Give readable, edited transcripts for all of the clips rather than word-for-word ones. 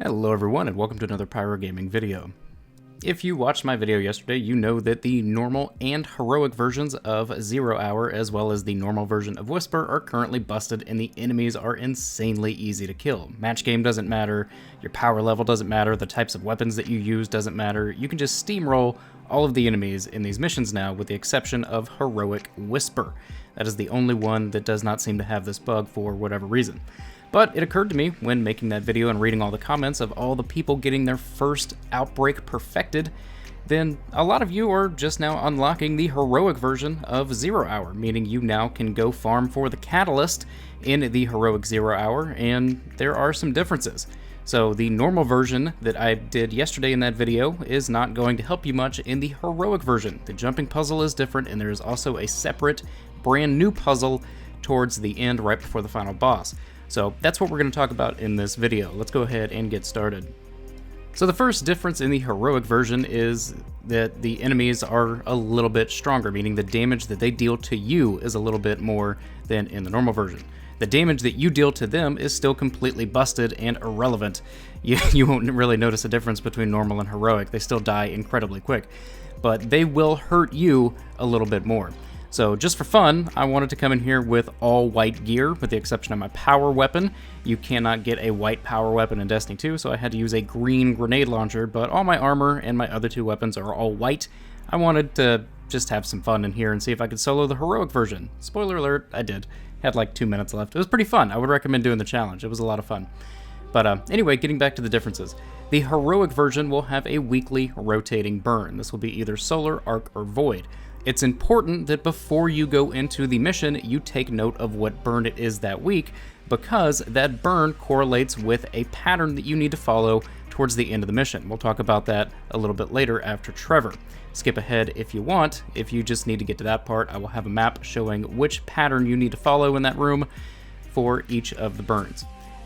Hello everyone and welcome to another Pyro Gaming video. If you watched my video yesterday, you know that the normal and heroic versions of 0 Hour as well as the normal version of Whisper are currently busted and the enemies are insanely easy to kill. Match game doesn't matter, your power level doesn't matter, the types of weapons that you use doesn't matter, you can just steamroll all of the enemies in these missions now with the exception of Heroic Whisper. That is the only one that does not seem to have this bug for whatever reason. But it occurred to me when making that video and reading all the comments of all the people getting their first Outbreak perfected, then a lot of you are just now unlocking the heroic version of 0 Hour, meaning you now can go farm for the Catalyst in the heroic 0 Hour, and there are some differences. So the normal version that I did yesterday in that video is not going to help you much in the heroic version. The jumping puzzle is different, and there is also a separate, brand new puzzle towards the end right before the final boss. So that's what we're going to talk about in this video. Let's go ahead and get started. So the first difference in the heroic version is that the enemies are a little bit stronger, meaning the damage that they deal to you is a little bit more than in the normal version. The damage that you deal to them is still completely busted and irrelevant. You won't really notice a difference between normal and heroic. They still die incredibly quick, but they will hurt you a little bit more. So just for fun, I wanted to come in here with all white gear, with the exception of my power weapon. You cannot get a white power weapon in Destiny 2, so I had to use a green grenade launcher, but all my armor and my other two weapons are all white. I wanted to just have some fun in here and see if I could solo the heroic version. Spoiler alert, I did. Had like 2 minutes left. It was pretty fun. I would recommend doing the challenge. It was a lot of fun. But anyway, getting back to the differences. The heroic version will have a weekly rotating burn. This will be either solar, arc, or void. It's important that before you go into the mission, you take note of what burn it is that week, because that burn correlates with a pattern that you need to follow towards the end of the mission. We'll talk about that a little bit later after Trevor. Skip ahead if you want. If you just need to get to that part, I will have a map showing which pattern you need to follow in that room for each of the burns.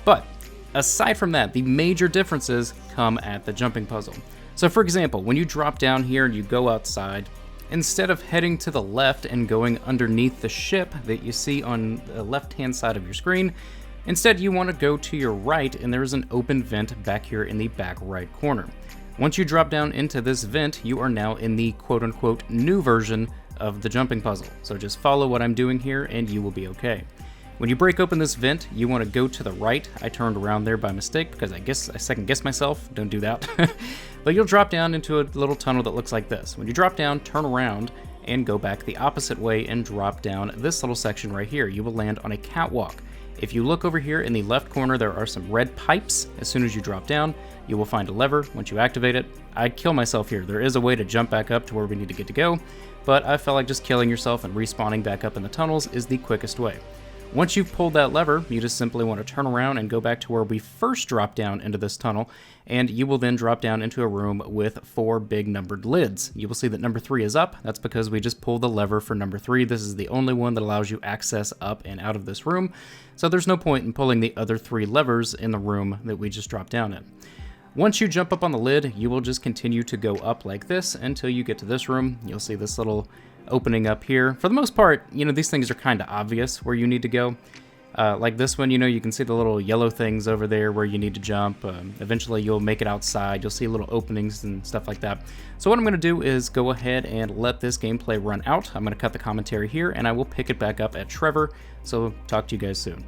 But aside from that, the major differences come at the jumping puzzle. So for example, when you drop down here and you go outside, instead of heading to the left and going underneath the ship that you see on the left-hand side of your screen, instead you want to go to your right, and there's an open vent back here in the back right corner. Once you drop down into this vent, you are now in the quote-unquote new version of the jumping puzzle. So just follow what I'm doing here and you will be okay. When you break open this vent, you want to go to the right. I turned around there by mistake because I second-guessed myself. Don't do that. But you'll drop down into a little tunnel that looks like this. When you drop down, turn around and go back the opposite way and drop down this little section right here. You will land on a catwalk. If you look over here in the left corner, there are some red pipes. As soon as you drop down, you will find a lever. Once you activate it, I'd kill myself here. There is a way to jump back up to where we need to go, but I felt like just killing yourself and respawning back up in the tunnels is the quickest way. Once you've pulled that lever, you just simply want to turn around and go back to where we first dropped down into this tunnel, and you will then drop down into a room with 4 big numbered lids. You will see that number 3 is up. That's because we just pulled the lever for number 3. This is the only one that allows you access up and out of this room, so there's no point in pulling the other 3 levers in the room that we just dropped down in. Once you jump up on the lid, you will just continue to go up like this until you get to this room. You'll see this little opening up here. For the most part, these things are kind of obvious where you need to go. Like this one, you can see the little yellow things over there where you need to jump. Eventually you'll make it outside. You'll see little openings and stuff like that. So what I'm going to do is go ahead and let this gameplay run out. I'm going to cut the commentary here and I will pick it back up at Trevor. So talk to you guys soon.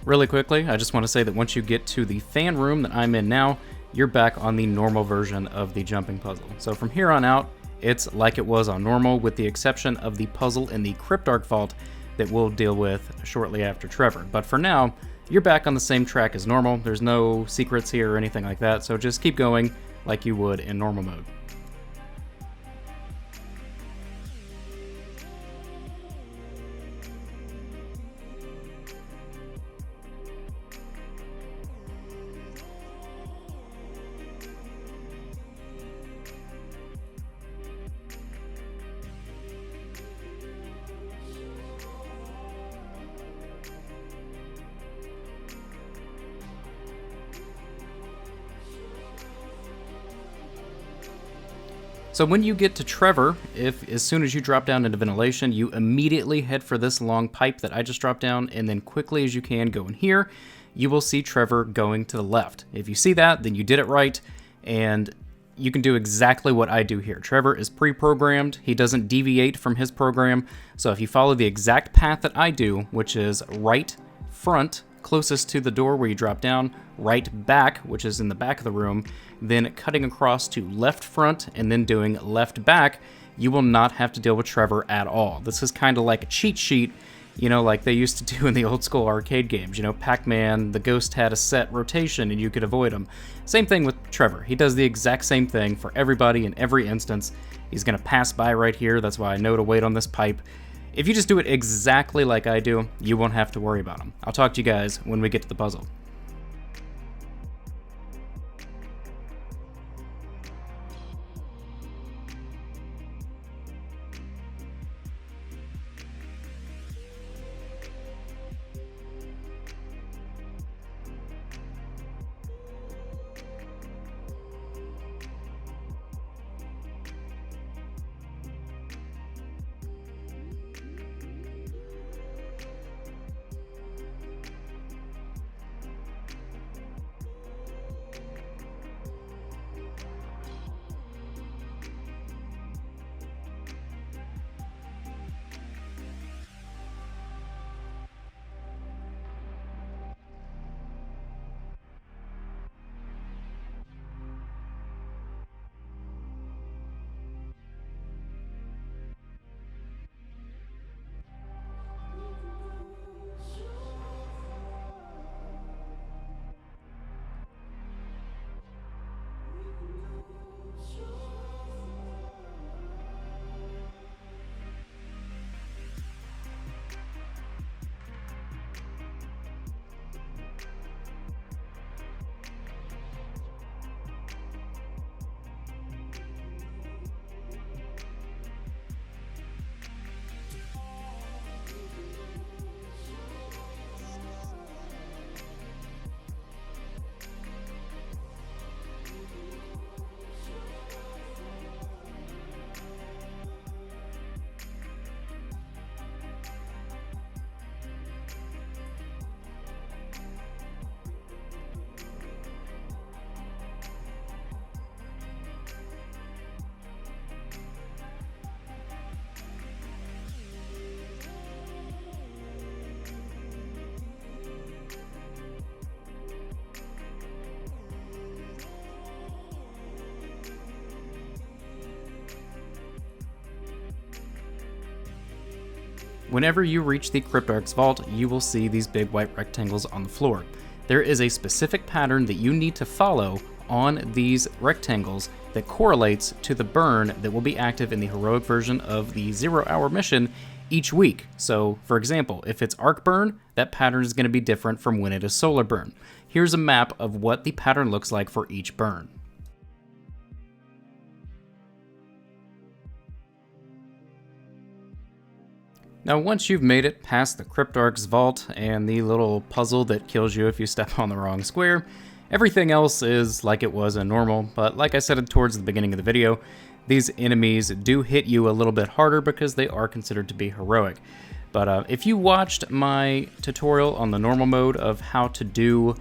Really quickly, I just want to say that once you get to the fan room that I'm in now, you're back on the normal version of the jumping puzzle. So from here on out, it's like it was on normal, with the exception of the puzzle in the Cryptarch Vault that we'll deal with shortly after Trevor. But for now, you're back on the same track as normal. There's no secrets here or anything like that, so just keep going like you would in normal mode. So when you get to Trevor, as soon as you drop down into ventilation, you immediately head for this long pipe that I just dropped down, and then quickly as you can go in here, you will see Trevor going to the left. If you see that, then you did it right, and you can do exactly what I do here. Trevor is pre-programmed. He doesn't deviate from his program, so if you follow the exact path that I do, which is right front, closest to the door where you drop down, right back, which is in the back of the room, then cutting across to left front and then doing left back, you will not have to deal with Trevor at all. This is kind of like a cheat sheet, you know, like they used to do in the old school arcade games. You know, Pac-Man, the ghost had a set rotation and you could avoid him. Same thing with Trevor. He does the exact same thing for everybody in every instance. He's going to pass by right here. That's why I know to wait on this pipe. If you just do it exactly like I do, you won't have to worry about him. I'll talk to you guys when we get to the puzzle. Whenever you reach the Cryptarch's Vault, you will see these big white rectangles on the floor. There is a specific pattern that you need to follow on these rectangles that correlates to the burn that will be active in the heroic version of the 0 hour mission each week. So, for example, if it's arc burn, that pattern is going to be different from when it is solar burn. Here's a map of what the pattern looks like for each burn. Now once you've made it past the Cryptarch's Vault and the little puzzle that kills you if you step on the wrong square, everything else is like it was in normal, but like I said towards the beginning of the video, these enemies do hit you a little bit harder because they are considered to be heroic. But if you watched my tutorial on the normal mode of how to do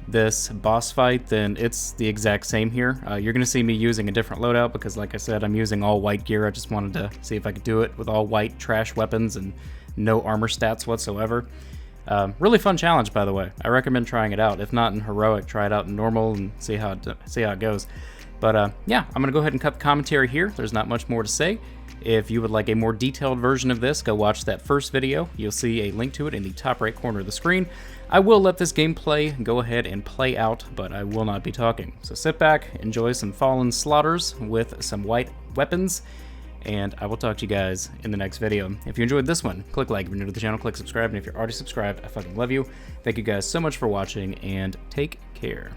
this boss fight, then it's the exact same here. You're going to see me using a different loadout because, like I said, I'm using all white gear. I just wanted to see if I could do it with all white trash weapons and no armor stats whatsoever. Really fun challenge, by the way. I recommend trying it out. If not in Heroic, try it out in Normal and see how it goes. But yeah, I'm going to go ahead and cut the commentary here. There's not much more to say. If you would like a more detailed version of this, go watch that first video. You'll see a link to it in the top right corner of the screen. I will let this gameplay go ahead and play out, but I will not be talking. So sit back, enjoy some Fallen Slaughters with some white weapons, and I will talk to you guys in the next video. If you enjoyed this one, click like. If you're new to the channel, click subscribe. And if you're already subscribed, I fucking love you. Thank you guys so much for watching, and take care.